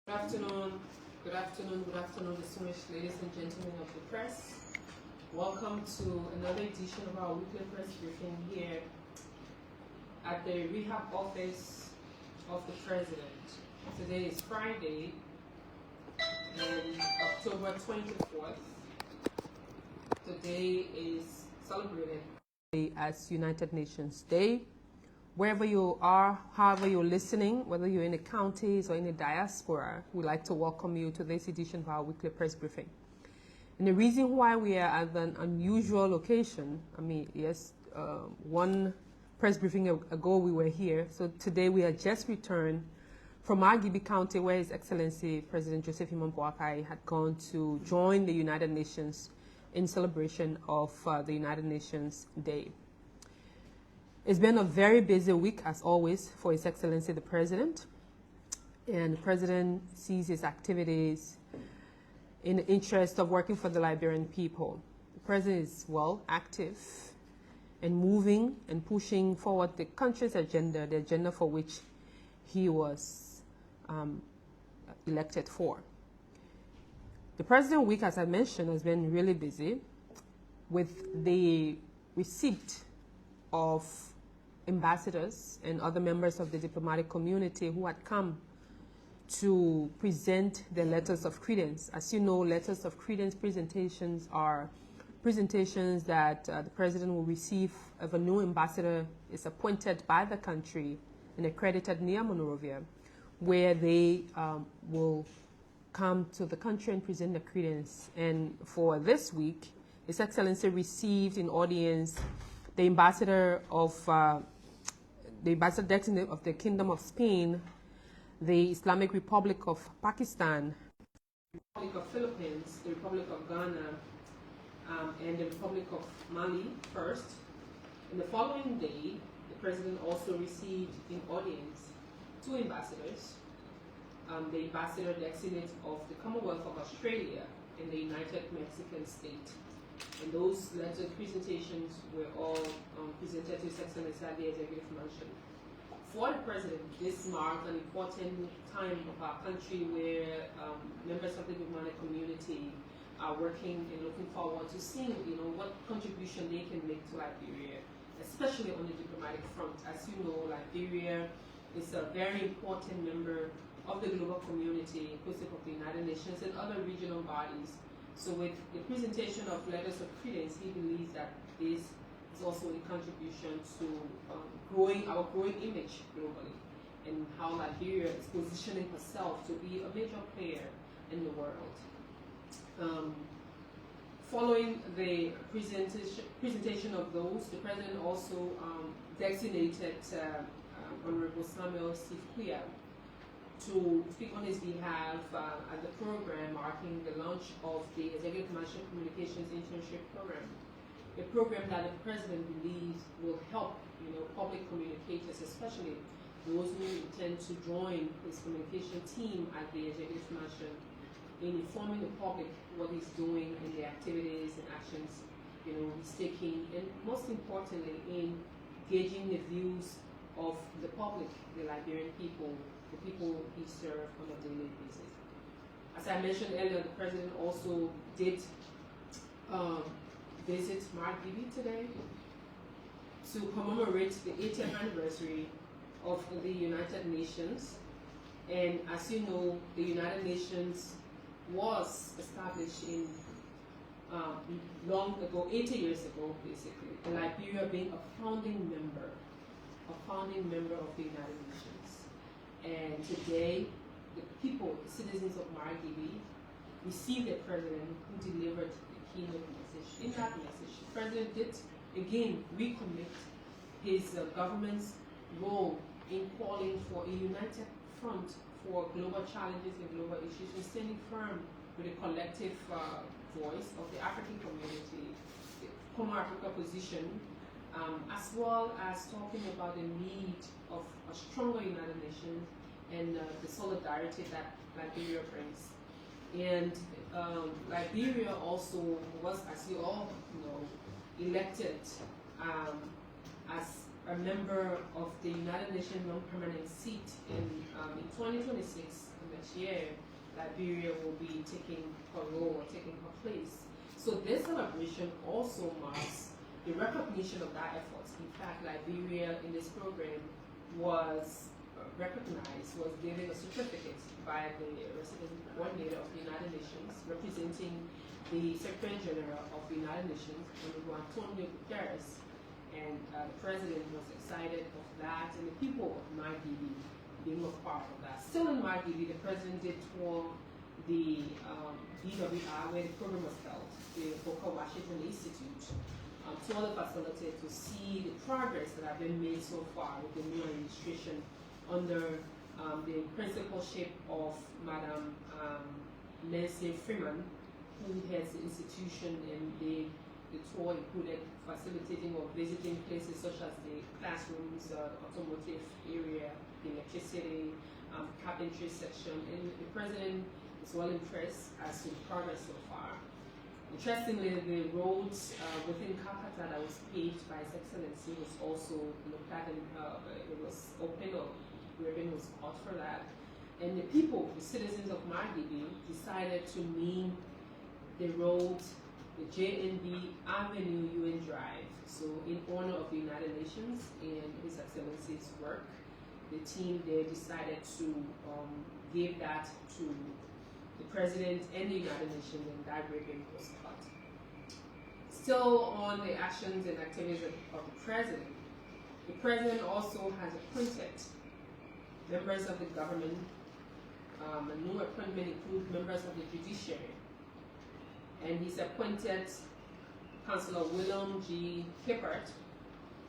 Good afternoon, distinguished ladies and gentlemen of the press. Welcome to another edition of our weekly press briefing here at the Rehab Office of the President. Today is Friday, October 24th. Today is celebrated as United Nations Day. Wherever you are, however you're listening, whether you're in the counties or in the diaspora, we'd like to welcome you to this edition of our weekly press briefing. And the reason why we are at an unusual location, one press briefing ago we were here, so today we had just returned from Margibi County, where His Excellency President Joseph Imam Boakai had gone to join the United Nations in celebration of the United Nations Day. It's been a very busy week, as always, for His Excellency the President. And the President sees his activities in the interest of working for the Liberian people. The President is, active and moving and pushing forward the country's agenda, the agenda for which he was elected for. The President week, as I mentioned, has been really busy with the receipt of ambassadors and other members of the diplomatic community who had come to present their letters of credence. As you know, letters of credence presentations are presentations that the President will receive if a new ambassador is appointed by the country and accredited near Monrovia, where they will come to the country and present the credence. And for this week, His Excellency received in audience the ambassador designate of the Kingdom of Spain, the Islamic Republic of Pakistan, the Republic of Philippines, the Republic of Ghana, and the Republic of Mali first. And the following day, the President also received in audience two ambassadors, the ambassador designate of the Commonwealth of Australia and the United Mexican State. And those letter presentations were all presented to His Excellency at the Executive Mansion. For the President, this marked an important time of our country where members of the diplomatic community are working and looking forward to seeing, what contribution they can make to Liberia, especially on the diplomatic front. As you know, Liberia is a very important member of the global community, inclusive of the United Nations and other regional bodies. So with the presentation of letters of credence, he believes that this is also a contribution to our growing image globally, and how Liberia is positioning herself to be a major player in the world. Following the presentation of those, the President also designated Honorable Samuel Sifkuya to speak on his behalf at the program marking the launch of the Executive Mansion Communications Internship Program, a program that the President believes will help public communicators, especially those who intend to join his communication team at the Executive Mansion, in informing the public what he's doing in the activities and actions he's taking, and most importantly, in gauging the views of the public, the Liberian people, the people he served on a daily basis. As I mentioned earlier, the President also did visit Margibi today to commemorate the 80th anniversary of the United Nations. And as you know, the United Nations was established in long ago, 80 years ago, basically, and Liberia being a founding member of the United Nations. And today, the people, the citizens of Margibi, received a President who delivered the keynote message. In that message, the President did again recommit his government's role in calling for a united front for global challenges and global issues, and standing firm with a collective voice of the African community, the Common Africa position, as well as talking about the need of a stronger United Nations and the solidarity that Liberia brings. And Liberia also was, as you all know, elected as a member of the United Nations non-permanent seat in 2026 in the next year, Liberia will be taking her role or taking her place. So this celebration also marks the recognition of that effort. In fact, Liberia in this program was recognized, was given a certificate by the resident coordinator of the United Nations, representing the Secretary General of the United Nations, Antonio Guterres, and the president was excited of that, and the people of Margibi being a part of that. Still in Margibi, the president did tour the DWR where the program was held, the Booker Washington Institute, tour the facility to see the progress that have been made so far with the new administration under the principalship of Madam Nancy Freeman, who heads the institution, and the tour included facilitating or visiting places such as the classrooms, automotive area, the electricity, carpentry section, and the president is well impressed as to the progress so far. Interestingly, the roads within Calcutta that was paved by His Excellency was also looked at, and it was open, or ribbon was cut for that. And the people, the citizens of Margibi, decided to name the road the JNB Avenue UN Drive. So in honor of the United Nations and His Excellency's work, the team there decided to give that to the President and the United Nations, and that ribbon was cut. Still on the actions and activities of the President also has appointed members of the government. A new appointment includes members of the judiciary, and he's appointed Councillor William G. Kippert,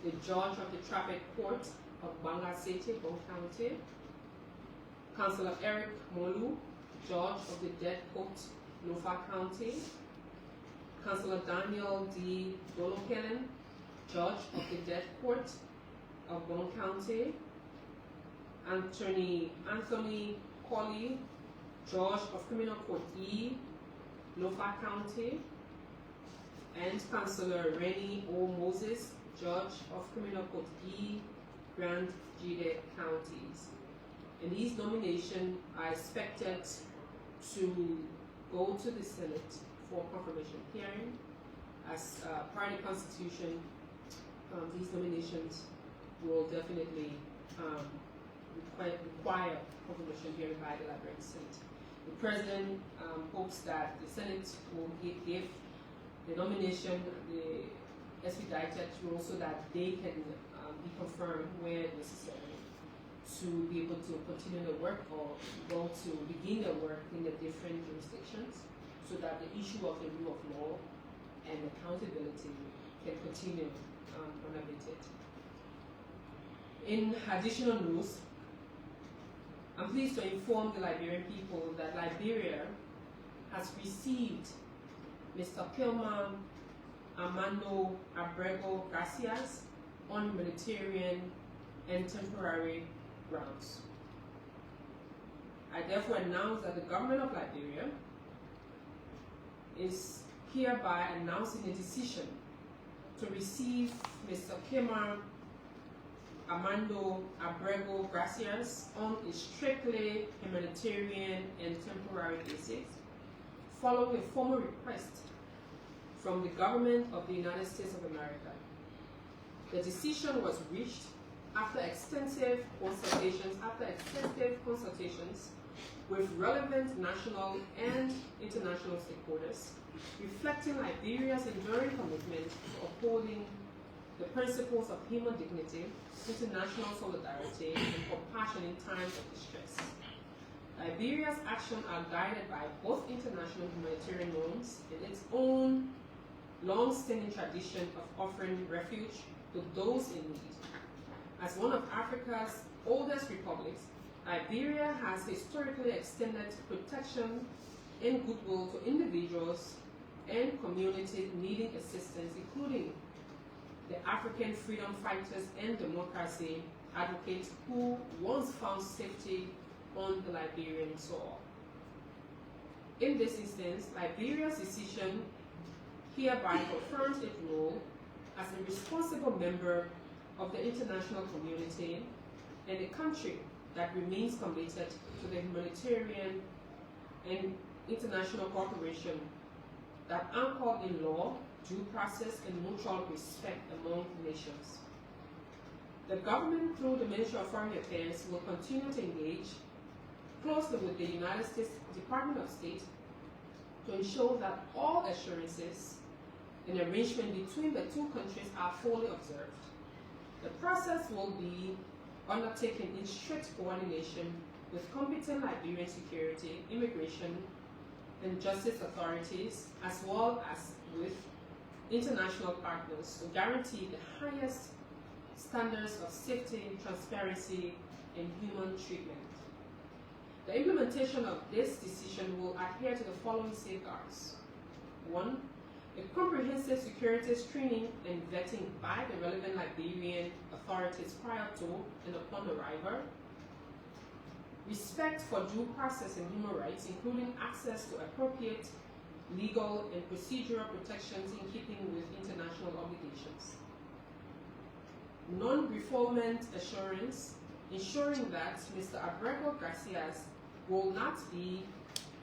the judge of the traffic court of Bangasete, Bong County; Councillor Eric Molu, judge of the death court, Lofa County; Councillor Daniel D. Dolokelen, judge of the death court of Bong County; Anthony Colley, judge of criminal court E, Lofa County; and Councillor Rennie O. Moses, judge of criminal court E, Grand Jide counties. And these nominations are expected to go to the Senate for confirmation hearing. As part of the Constitution, these nominations will definitely require confirmation hearing by the Liberian Senate. The President hopes that the Senate will give the nomination the expedited rule so that they can be confirmed where necessary to be able to continue the work or go to begin the work in the different jurisdictions, so that the issue of the rule of law and accountability can continue unabated. In additional news, I'm pleased to inform the Liberian people that Liberia has received Mr. Kilman Armando Abrego Garcias on humanitarian and temporary grounds. I therefore announce that the government of Liberia is hereby announcing a decision to receive Mr. Kilman Armando Abrego Garcias on a strictly humanitarian and temporary basis, following a formal request from the government of the United States of America. The decision was reached after extensive consultations with relevant national and international stakeholders, reflecting Liberia's enduring commitment to upholding the principles of human dignity, international solidarity, and compassion in times of distress. Liberia's actions are guided by both international humanitarian norms and its own long-standing tradition of offering refuge to those in need. As one of Africa's oldest republics, Liberia has historically extended protection and goodwill to individuals and communities needing assistance, including the African freedom fighters and democracy advocates who once found safety on the Liberian soil. In this instance, Liberia's decision hereby confirms its role as a responsible member of the international community and a country that remains committed to the humanitarian and international cooperation that anchored in law, due process, and mutual respect among nations. The government, through the Ministry of Foreign Affairs, will continue to engage closely with the United States Department of State to ensure that all assurances and arrangement between the two countries are fully observed. The process will be undertaken in strict coordination with competent Liberian security, immigration, and justice authorities, as well as with international partners to guarantee the highest standards of safety, transparency, and human treatment. The implementation of this decision will adhere to the following safeguards. 1. A comprehensive security screening and vetting by the relevant Liberian authorities prior to and upon arrival. Respect for due process and human rights, including access to appropriate legal and procedural protections in keeping with international obligations. Non-refoulement assurance, ensuring that Mr. Abrego Garcias will not be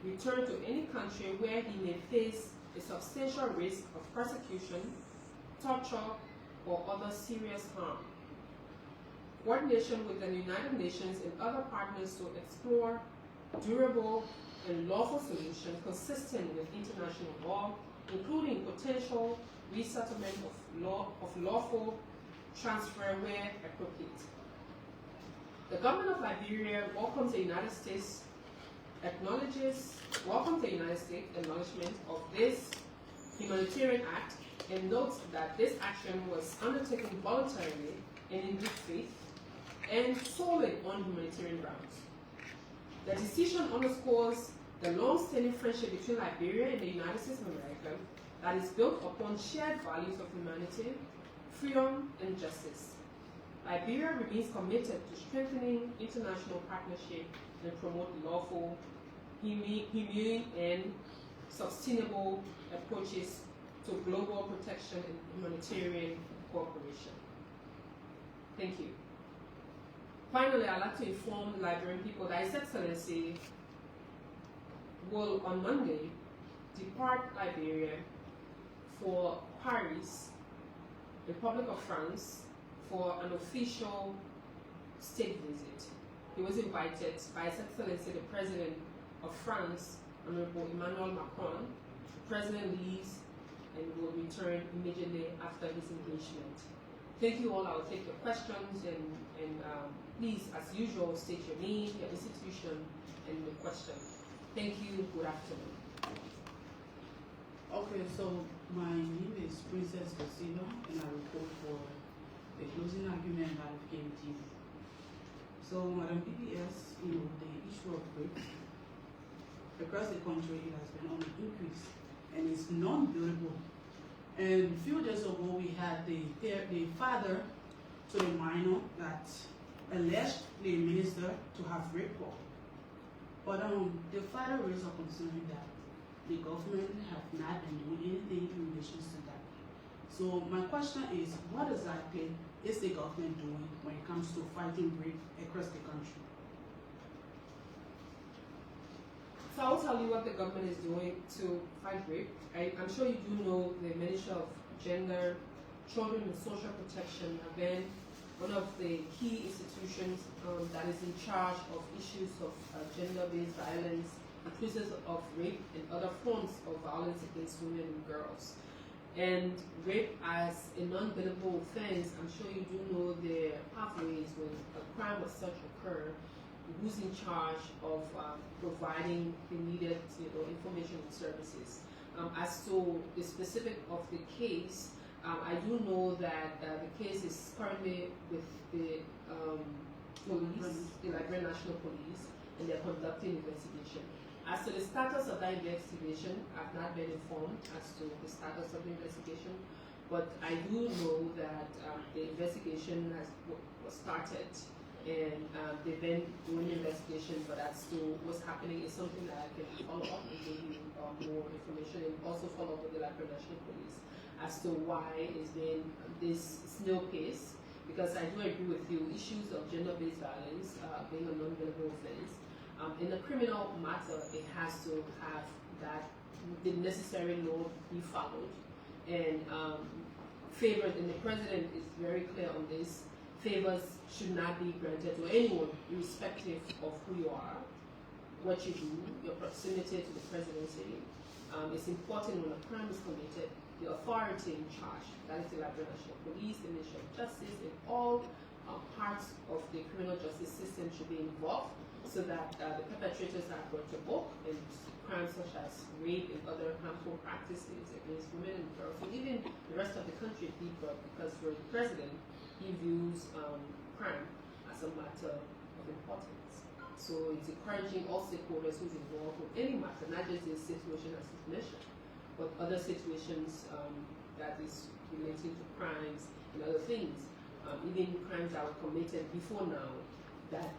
returned to any country where he may face a substantial risk of persecution, torture, or other serious harm. Coordination with the United Nations and other partners to explore durable and lawful solutions consistent with international law, including potential resettlement of lawful transfer where appropriate. The government of Liberia welcomes the United States acknowledgement of this humanitarian act and notes that this action was undertaken voluntarily and in good faith and solely on humanitarian grounds. The decision underscores the long-standing friendship between Liberia and the United States of America that is built upon shared values of humanity, freedom, and justice. Liberia remains committed to strengthening international partnership and promote lawful, humane, and sustainable approaches to global protection and humanitarian cooperation. Thank you. Finally, I'd like to inform the Liberian people that His Excellency will, on Monday, depart Liberia for Paris, Republic of France, for an official state visit. He was invited by His Excellency the President of France, Honorable Emmanuel Macron. The President leaves and will return immediately after his engagement. Thank you all. I will take your questions and please, as usual, state your name, your institution, and the question. Thank you. Good afternoon. Okay, so my name is Princess Casino, and I report for the closing argument at KMT. So, Madam PPS, the issue of rape across the country, it has been on the increase, and it's non-buildable. And a few days ago, we had the father to the minor that alleged the minister to have raped her. But the father raised a concern that the government have not been doing anything in relation to that. So my question is, what exactly is the government doing when it comes to fighting rape across the country? So I'll tell you what the government is doing to fight rape. I'm sure you do know the Ministry of Gender, Children and Social Protection have been one of the key institutions that is in charge of issues of gender-based violence, inclusive of rape and other forms of violence against women and girls. And rape as a non-billable offense, I'm sure you do know the pathways when a crime of such occur, who's in charge of providing the needed information and services. As to the specific of the case, I do know that the case is currently with the police, the Liberian National Police, and they're conducting investigation. As to the status of that investigation, I've not been informed as to the status of the investigation, but I do know that the investigation was started, and they've been doing the investigation, but as to what's happening is something that I can follow up and give you more information, and also follow up with the Liberian National Police as to why is there this snail pace because I do agree with you, issues of gender-based violence being a non-billable offense, in a criminal matter, it has to have that the necessary law be followed, and favored, and the president is very clear on this, favors should not be granted to anyone, irrespective of who you are, what you do, your proximity to the presidency. It's important when a crime is committed, the authority in charge, that is the Liberian National Police, the Ministry of Justice, and all parts of the criminal justice system should be involved so that the perpetrators are brought to book, and crimes such as rape and other harmful practices against women and girls, and even the rest of the country be brought, because for the president, he views crime as a matter of importance. So it's encouraging all stakeholders who's involved with any matter, not just this situation as he's mentioned, but other situations that is relating to crimes and other things, even crimes that were committed before now, that